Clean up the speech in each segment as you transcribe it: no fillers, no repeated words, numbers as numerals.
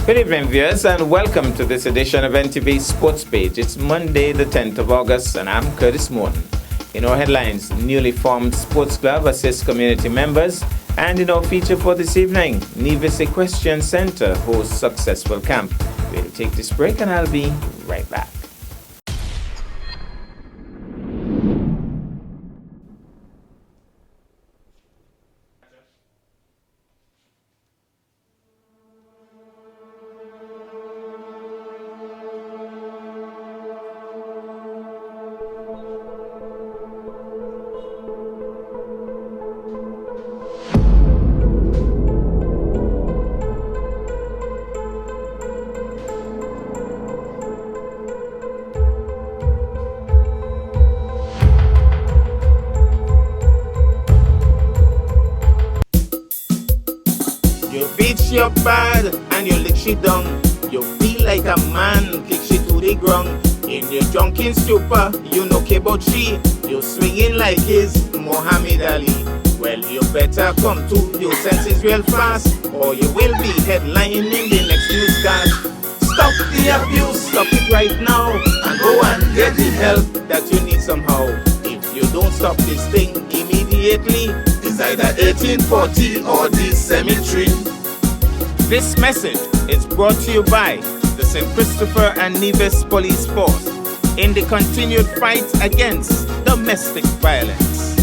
Good evening, viewers, and welcome to this edition of NTV Sports Page. It's Monday, the 10th of August, and I'm Curtis Morton. In our headlines, newly formed sports club assists community members, and in our feature for this evening, Nevis Equestrian Center hosts successful camp. We'll take this break, and I'll be right back. You're bad and you lick shit down. You feel like a man, kick shit to the ground. In your drunken stupor, you know about she. You swinging like his Muhammad Ali. Well, you better come to your senses real fast, or you will be headlining in the next newscast. Stop the abuse, stop it right now, and go and get the help that you need somehow. If you don't stop this thing immediately, it's either 1840 or the cemetery. This message is brought to you by the St. Christopher and Nevis Police Force in the continued fight against domestic violence.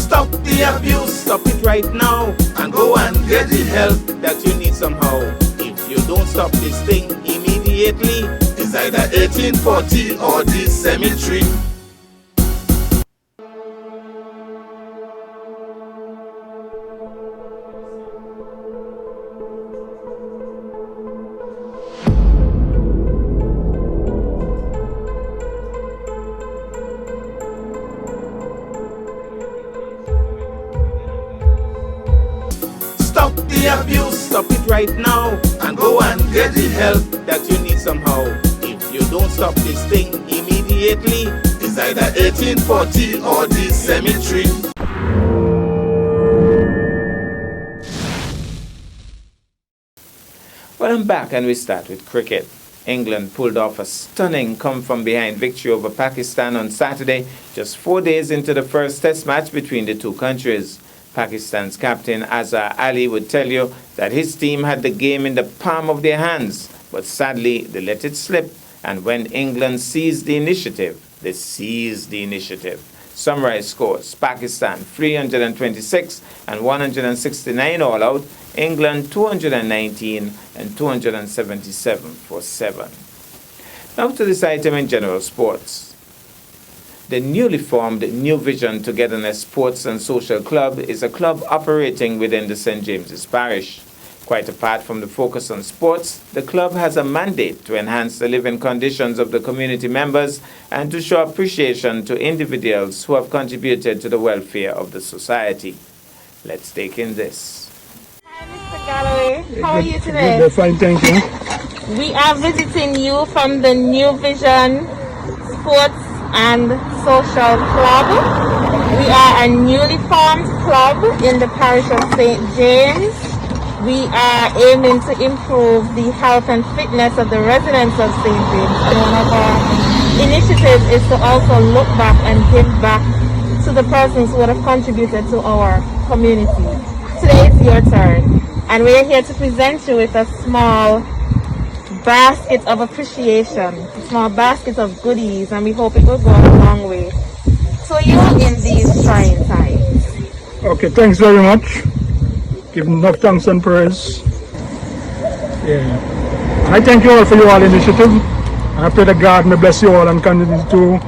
Stop the abuse, stop it right now, and go and get the help that you need somehow. If you don't stop this thing immediately, it's either 1840 or the cemetery. Stop the abuse, stop it right now, and go and get the help that you need somehow. If you don't stop this thing immediately, it's either 1840 or the cemetery. Well, I'm back, and we start with cricket. England pulled off a stunning come-from-behind victory over Pakistan on Saturday, just 4 days into the first test match between the two countries. Pakistan's captain Azhar Ali would tell you that his team had the game in the palm of their hands, but sadly they let it slip, and when England seized the initiative, they seized the initiative. Summary scores: Pakistan 326 and 169 all out, England 219 and 277 for 7. Now to this item in general sports. The newly formed New Vision Togetherness Sports and Social Club is a club operating within the St. James's Parish. Quite apart from the focus on sports, the club has a mandate to enhance the living conditions of the community members and to show appreciation to individuals who have contributed to the welfare of the society. Let's take in this. Hi, Mr. Galloway. How are you today? Good, fine, thank you. We are visiting you from the New Vision Sports and Social Club. We are a newly formed club in the parish of St. James. We are aiming to improve the health and fitness of the residents of St. James. And one of our initiatives is to also look back and give back to the persons who would have contributed to our community. Today is your turn, and we are here to present you with a small basket of appreciation, a small basket of goodies, and we hope it will go a long way to you in these trying times. Okay, thanks very much. Give enough thanks and praise. Yeah. And I thank you all for your all initiative. And I pray that God may bless you all and continue to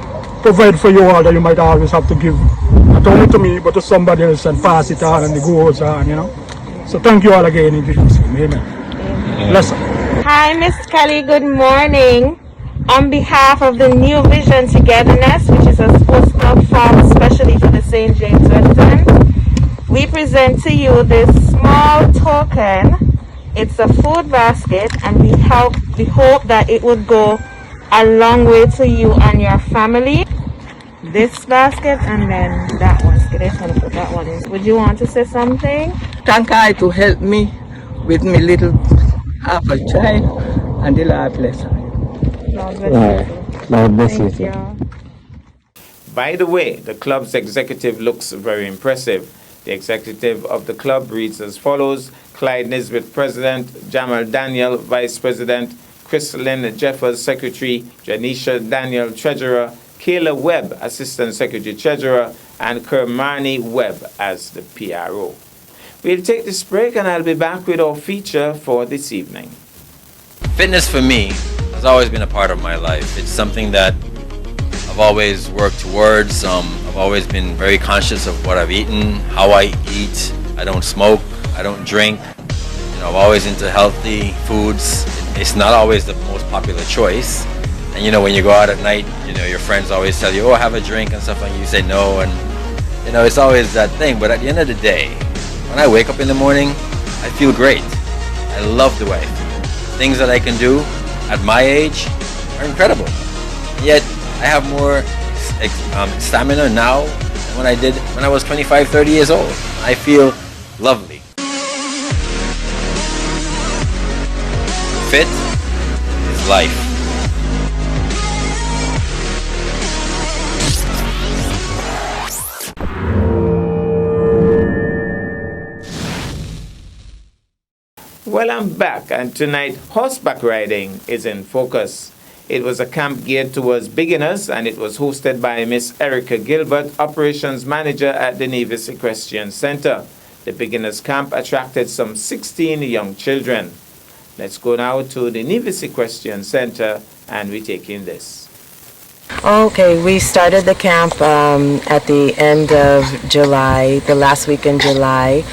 provide for you all that you might always have to give. Not only to me, but to somebody else, and pass it on and it goes on, you know. So thank you all again in Jesus' name. Amen. Bless you. Hi, Miss Kelly. Good morning. On behalf of the New Vision Togetherness, which is a sports club formed especially for the St. James residents, we present to you this small token. It's a food basket, and we hope that it would go a long way to you and your family. This basket and then that one. Just gonna put that one in. Would you want to say something? Thank God to help me with me little apple child and the Lord bless her. Lord bless you. Thank you. By the way, the club's executive looks very impressive. The executive of the club reads as follows: Clyde Nisbet, President; Jamal Daniel, Vice President; Chrislyn Jeffers, Secretary; Janisha Daniel, Treasurer; Kayla Webb, Assistant Secretary Treasurer; and Kermani Webb as the PRO. We'll take this break and I'll be back with our feature for this evening. Fitness for me has always been a part of my life. It's something that I've always worked towards. I've always been very conscious of what I've eaten, how I eat. I don't smoke, I don't drink. I'm always into healthy foods. It's not always the most popular choice. And when you go out at night, your friends always tell you, oh, have a drink and stuff, and you say no, and it's always that thing. But at the end of the day, when I wake up in the morning, I feel great. I love the way I feel. Things that I can do at my age are incredible. Yet I have more stamina now than when I did when I was 25, 30 years old. I feel lovely. Fit is life. Well, I'm back, and tonight horseback riding is in focus. It was a camp geared towards beginners, and it was hosted by Miss Erica Gilbert, Operations Manager at the Nevis Equestrian Center. The beginners camp attracted some 16 young children. Let's go now to the Nevis Equestrian Center, and we take in this. Okay, we started the camp at the end of July, the last week in July.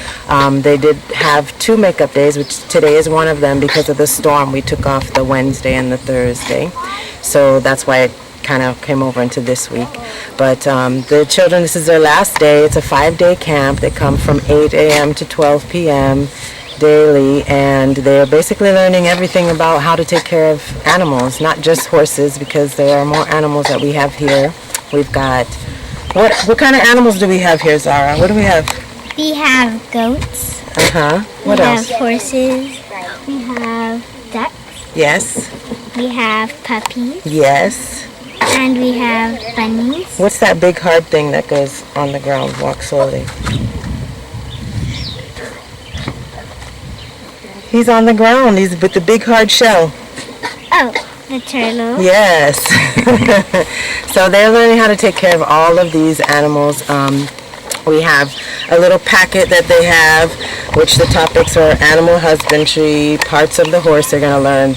They did have 2 makeup days, which today is one of them. Because of the storm, we took off the Wednesday and the Thursday. So that's why it kind of came over into this week. But the children, this is their last day. It's a 5-day camp. They come from 8 a.m. to 12 p.m. daily, and they're basically learning everything about how to take care of animals, not just horses, because there are more animals that we have here. We've got, what kind of animals do we have here, Zara? What do we have? We have goats. What else? We have horses. We have ducks. Yes. We have puppies. Yes. And we have bunnies. What's that big hard thing that goes on the ground? Walk slowly. He's on the ground. He's with the big hard shell. Oh, the turtle. Yes. So they're learning how to take care of all of these animals. We have a little packet that they have, which the topics are animal husbandry, parts of the horse they're going to learn.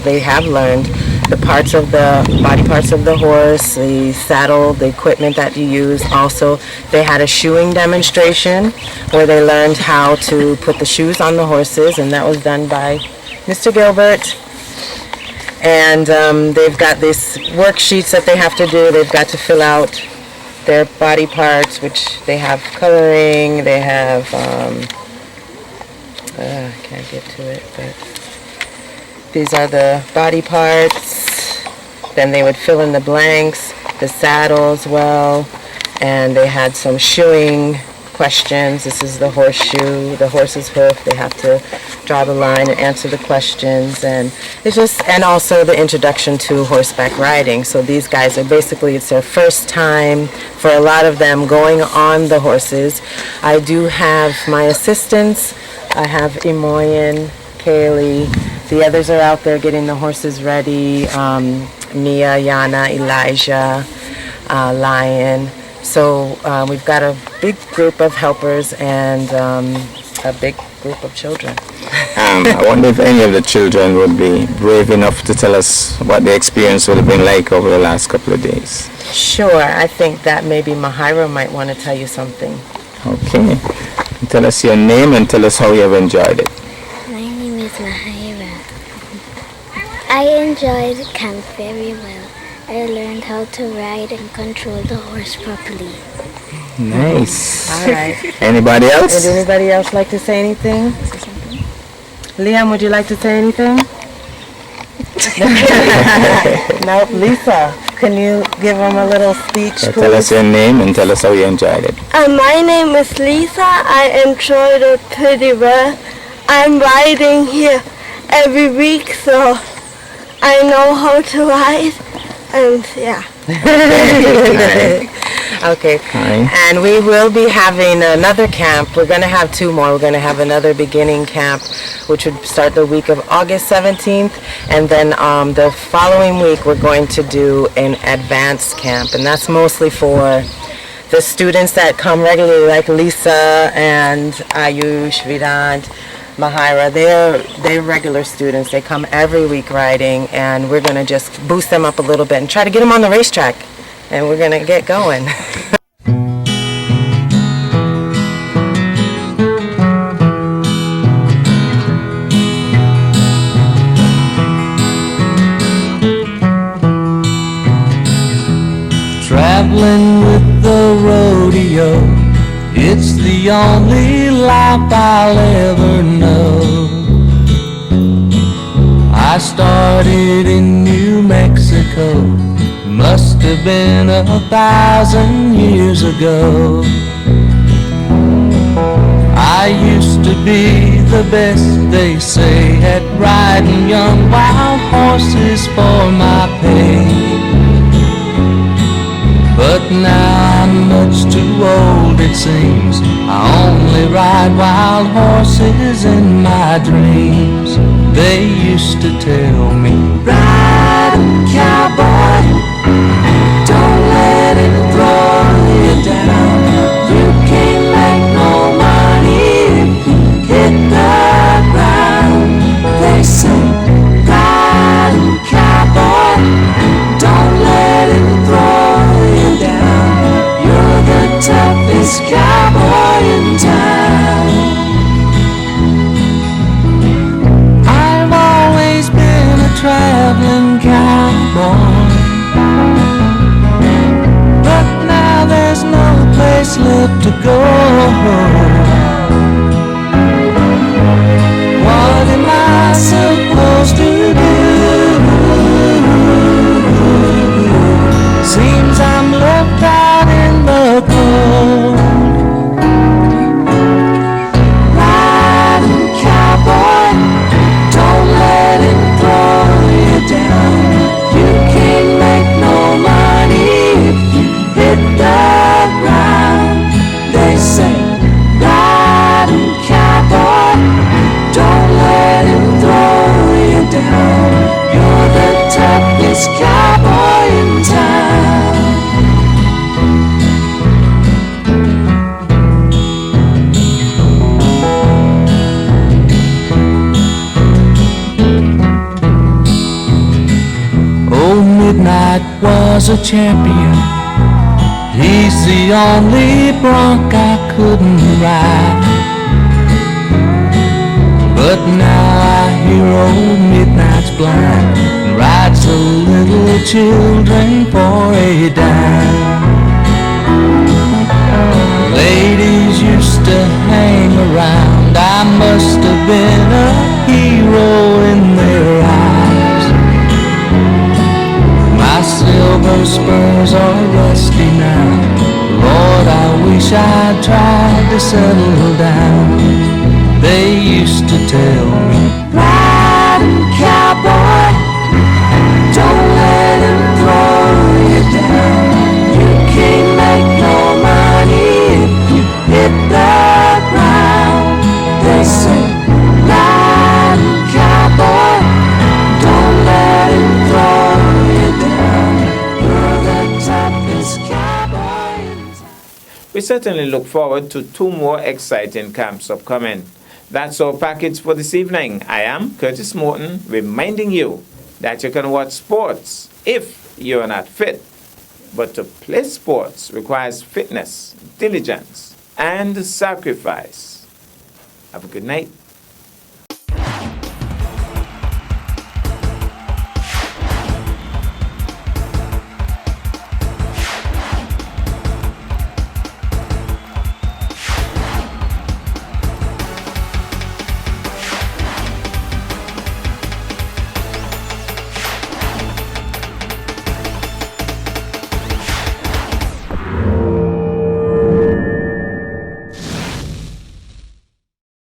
They have learned the parts of the body parts of the horse, the saddle, the equipment that you use. Also, they had a shoeing demonstration where they learned how to put the shoes on the horses, and that was done by Mr. Gilbert. And they've got these worksheets that they have to do. They've got to fill out their body parts, which they have coloring, they have, I can't get to it, but these are the body parts. Then they would fill in the blanks, the saddle as well, and they had some shoeing questions. This is the horseshoe, the horse's hoof. They have to draw the line and answer the questions, and also the introduction to horseback riding. So these guys are basically, it's their first time for a lot of them going on the horses. I do have my assistants. I have Imoyen, Kaylee. The others are out there getting the horses ready. Mia, Yana, Elijah, Lion. So we've got a big group of helpers and a big group of children. I wonder if any of the children would be brave enough to tell us what the experience would have been like over the last couple of days. Sure, I think that maybe Mahira might want to tell you something. Okay. Tell us your name and tell us how you have enjoyed it. My name is Mahira. I enjoyed camp very well. I learned how to ride and control the horse properly. Nice. All right. Anybody else? Would anybody else like to say anything? Liam, would you like to say anything? Nope. Lisa, can you give them a little speech, please? Tell us your name and tell us how you enjoyed it. My name is Lisa. I enjoyed it pretty well. I'm riding here every week, so I know how to ride, and yeah. Okay. And we will be having another camp. We're going to have two more. We're going to have another beginning camp, which would start the week of August 17th. And then the following week, we're going to do an advanced camp. And that's mostly for the students that come regularly, like Lisa and Ayush, Vedant, Mahira. They're regular students. They come every week riding, and we're going to just boost them up a little bit and try to get them on the racetrack. And we're going to get going. Traveling with the rodeo, it's the only life I'll ever know. I started in New Mexico, must have been 1,000 years ago. I used to be the best, they say, at riding young wild horses for my pay. But now I'm much too old, it seems. I only ride wild horses in my dreams. They used to tell me, ride 'em, cowboy, don't let it throw you down. You can't make no money if you hit the ground. They say, ride 'em, cowboy, don't let it throw you down. You're the toughest cowboy in town. I've always been a traveling cowboy, but now there's no place left to go. What am I supposed to do? Seems I'm left out in the cold. Ride 'em, cowboy, don't let it throw you down. You can't make no money if you hit the ground. They say, ride 'em, cowboy, don't let it throw you down. You're the toughest cowboy in town. Old Midnight was a champion. He's the only bronc I couldn't ride. But now I hear old Midnight's blind and rides the little children for a dime. Ladies used to hang around. I must have been a hero in their eyes. My silver spurs are rusty now. Lord, I wish I'd tried to settle down. They used to tell me, ride 'em, cowboy, don't let 'em throw you down. You can't make no money if you hit the ground. They say, ride 'em, cowboy, don't let 'em throw you down. You're the toughest cowboy in town. We certainly look forward to 2 more exciting camps upcoming. That's our package for this evening. I am Curtis Morton, reminding you that you can watch sports if you're not fit. But to play sports requires fitness, diligence, and sacrifice. Have a good night.